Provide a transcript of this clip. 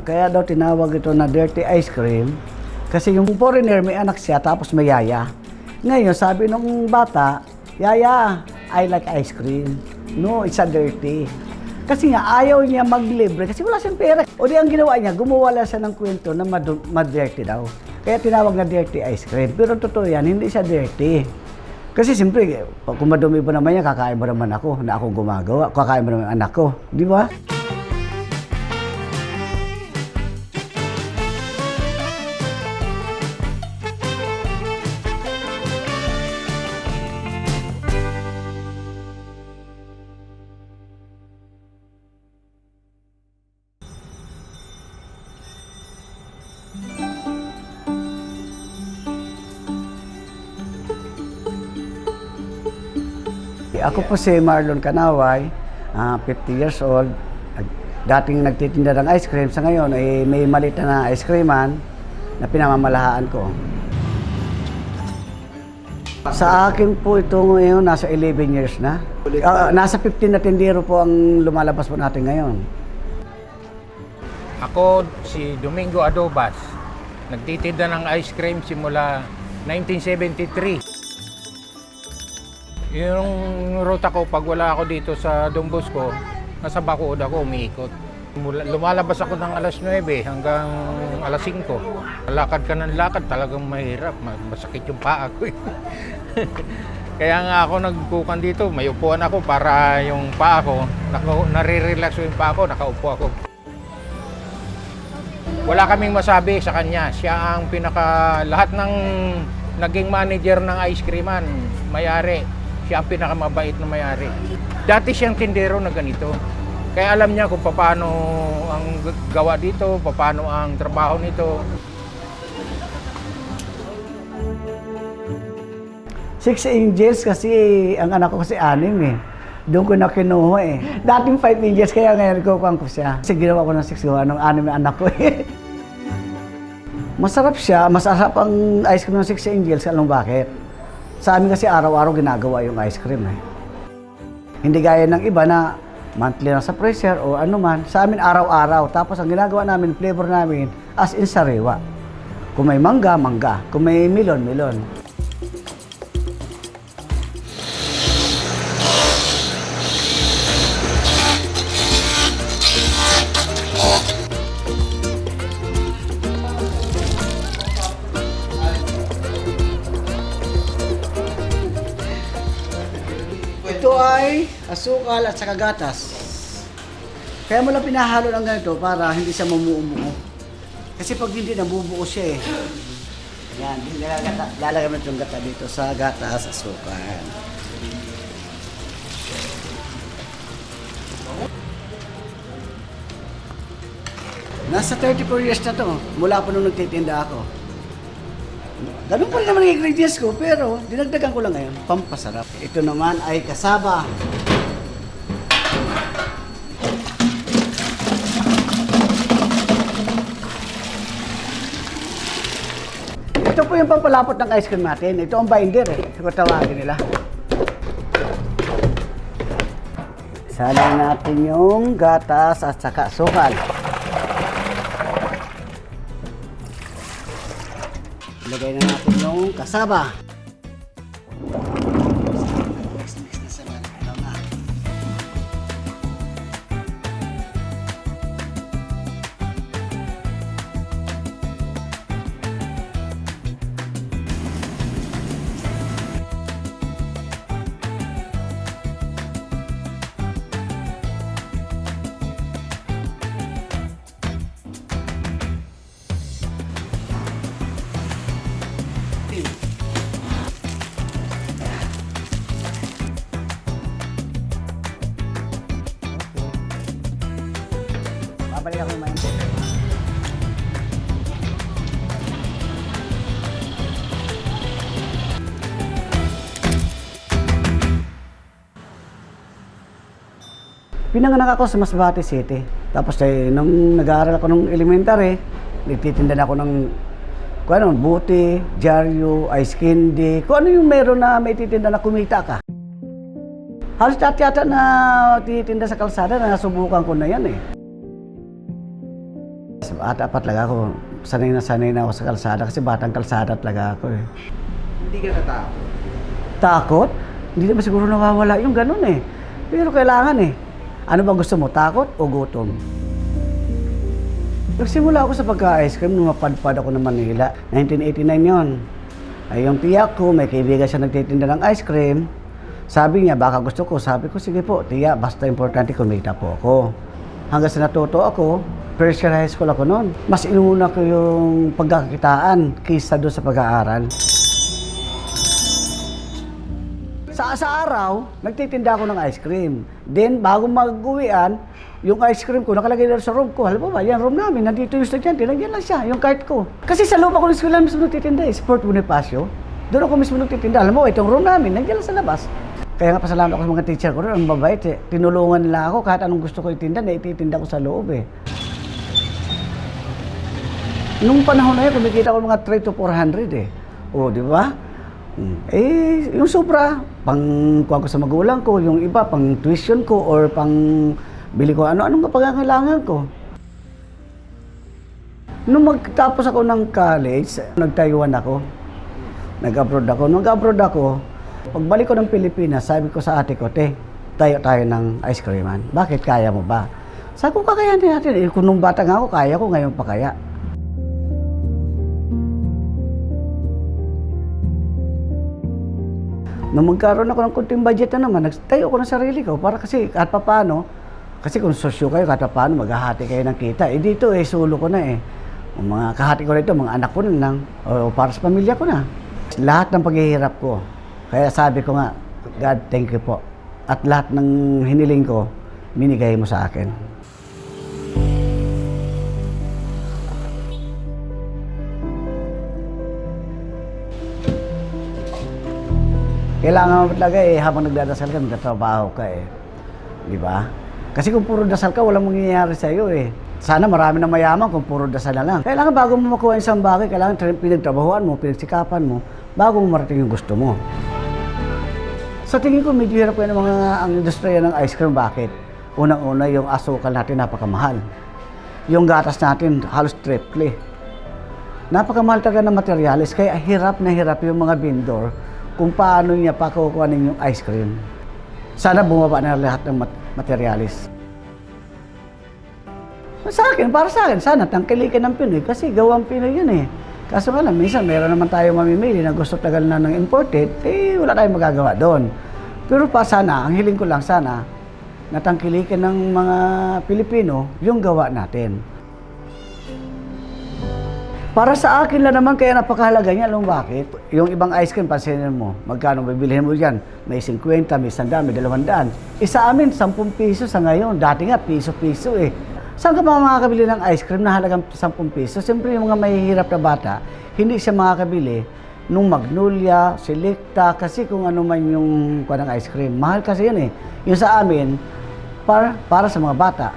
Kaya daw tinawag ito na dirty ice cream kasi yung foreigner may anak siya tapos may yaya. Ngayon sabi nung bata, "Yaya, I like ice cream." No, it's a dirty. Kasi nga ayaw niya maglibre kasi wala siyang pera. O di ang ginawa niya, gumawa lang siya ng kwento na mad-dirty daw. Kaya tinawag na dirty ice cream. Pero totoo yan, hindi siya dirty. Kasi siyempre, kung madumi ba naman yan, kakain mo naman ako na ako gumagawa. Kakain mo naman anak ko. Di ba? Ako po si Marlon Canaway, 50 years old. Dating nagtitinda ng ice cream, sa ngayon ay may maliit na ice creaman na pinamamalahaan ko. Sa akin po ito ngayon, nasa 11 years na. Nasa 15 na tindero po ang lumalabas po natin ngayon. Ako si Domingo Adobas. Nagtitinda ng ice cream simula 1973. Yung ruta ko, pag wala ako dito sa Don Bosco, nasa Bacood ako umiikot. Lumalabas ako ng alas 9 hanggang alas 5. Lakad ka ng lakad, talagang mahirap. Masakit yung paa ko. Kaya nga ako nagkukan dito, may upuan ako para yung paa ko, nare-relax yung paa ko, nakaupo ako. Wala kaming masabi sa kanya. Siya ang lahat ng naging manager ng ice creaman, may-ari. Siya ang pinakamabait na may-ari. Dati siyang tindero na ganito. Kaya alam niya kung paano ang gawa dito, paano ang trabaho nito. 6 angels kasi ang anak ko kasi 6 eh. Doon ko na kinuha eh. Dating 5 angels kaya ngayon kukuhan ko siya. Kasi ginawa ko ng 6 anong 6 na anak ko eh. Masarap siya, masarap ang ice cream ng 6 angels. Alam bakit? Sa amin kasi araw-araw ginagawa yung ice cream eh. Hindi gaya ng iba na monthly na sa freezer o ano man. Sa amin araw-araw. Tapos ang ginagawa namin, flavor namin, as in sariwa. Kung may mangga, mangga. Kung may melon, melon. Ito ay asukal at saka gatas. Kaya mo lang pinahalo ng ganito para hindi siya mamuumuo. Kasi pag hindi, nabubuo siya eh. Yan, lalagyan mo itong gata dito sa gatas, asukal. Nasa 34 years na to, mula pa nung nagtitinda ako. Ganun pa rin naman ang ingredients ko, pero dinagdagan ko lang ngayon, pampasarap. Ito naman ay kasaba. Ito po yung pampalapot ng ice cream natin. Ito ang binder eh, kung tawagin nila. Salang natin yung gatas at saka sukal. Ilagay na natin yung kasaba. Mix na sa lana. Babalik ako naman. Pinanganak ako sa Masbate City. Tapos nung nag-aaral ako ng elementary, nagtitinda na ako ng kung ano, buti, dyaryo, ice candy, kung ano yung meron na may titinda na kumita ka. Halos dati yata na titinda sa kalsada na nasubukan ko na yan eh. At apat talaga ako. Sanay na ako sa kalsada kasi batang kalsada talaga ako eh. Hindi ka natakot? Takot? Hindi naman siguro nawawala yung ganun eh. Pero kailangan eh. Ano bang gusto mo? Takot o gutom? Nagsimula ako sa pagka-ice cream nung mapadpad ako ng Manila. 1989 yon. Ay yung tiyak ko, may kaibigan siya nagtitinda ng ice cream. Sabi niya, baka gusto ko. Sabi ko, sige po, tiya, basta importante kumita po ako. Hanggang sa natuto ako, first year high school ako noon. Mas inuna ko yung pagkakakitaan kaysa doon sa pag-aaral. Sa araw, nagtitinda ako ng ice cream. Then, bago mag-uwian, yung ice cream ko nakalagay na sa room ko. Alam mo ba, yan room namin, nandito yung estudyante, nandiyan lang siya, yung cart ko. Kasi sa loob ako ng eskwela mismo nagtitinda, Sport Bonifacio. Doon ako mismo nagtitinda. Alam mo, itong room namin, nandiyan lang sa labas. Kaya nga pasalamat ako sa mga teacher ko rin, ang mabait eh. Tinulungan nila ako kahit anong gusto ko itinda, na ititinda ko sa loob eh. Nung panahon na yun, kumikita ko mga 300 to 400 eh. O, di ba? Eh, yung sobra, pang kuha ko sa magulang ko, yung iba, pang tuition ko, or pang bili ko ano-anong kapangangailangan ko. Nung magtapos ako ng college, nag-Taiwan ako. Nag-abroad ako. Nung nag-abroad ako, pagbalik ko ng Pilipinas, sabi ko sa ate ko, te, tayo ng ice creaman. Bakit, kaya mo ba? Sabi ko, kakayanin natin. Eh, kung nung bata nga ako, kaya ko, ngayon pa kaya. Nung magkaroon ako ng kunting budget na naman, nagtayo ko ng sarili ko para kasi kahit pa paano, kasi kung sosyo kayo, kahit pa paano, maghahati kayo ng kita. Eh dito eh, sulo ko na eh. Mga kahati ko rito, mga anak ko na lang, o para sa pamilya ko na. Lahat ng paghihirap ko. Kaya sabi ko nga, God, thank you po. At lahat ng hiniling ko, binigay mo sa akin. Kailangan mo talaga eh, habang nagdadasal ka, nagtatrabaho ka eh. Di ba? Kasi kung puro dasal ka, walang mangyayari sa iyo eh. Sana marami na mayaman kung puro dasal na lang. Kailangan bago mo makuha isang bagay, kailangan pinagtrabahuan mo, pinagsikapan mo, bago mo marating yung gusto mo. Sa tingin ko, medyo hirap kayo ng mga ang industriya ng ice cream. Bakit? Unang-una, yung asukal natin napakamahal. Yung gatas natin, halos triple. Napakamahal talaga ng materialis, kaya hirap na hirap yung mga vendor kung paano niya pakukuhanin yung ice cream. Sana bumaba na lahat ng materialis. Para sa akin, sana tangkilikin ng Pinoy kasi gawang Pinoy yun eh. Kaso nga lang, minsan meron naman tayo mamimili na gusto tagal na ng imported, eh wala tayong magagawa doon. Pero pa sana, ang hiling ko lang sana, natangkilikin ng mga Pilipino yung gawa natin. Para sa akin lang naman, kaya napakahalaga niya. Alam mo bakit? Yung ibang ice cream, pansinin mo, magkano bibilihin mo dyan? May 50, may 100, may 200. Sa amin, 10 piso sa ngayon. Dati nga, piso-piso eh. Saan ka pa makakabili ng ice cream na halagang 10 piso? Siyempre, yung mga mahihirap na bata, hindi siya makakabili nung Magnolia, Selecta, kasi kung ano man yung kuha ng ice cream. Mahal kasi yun eh. Yung sa amin, para sa mga bata.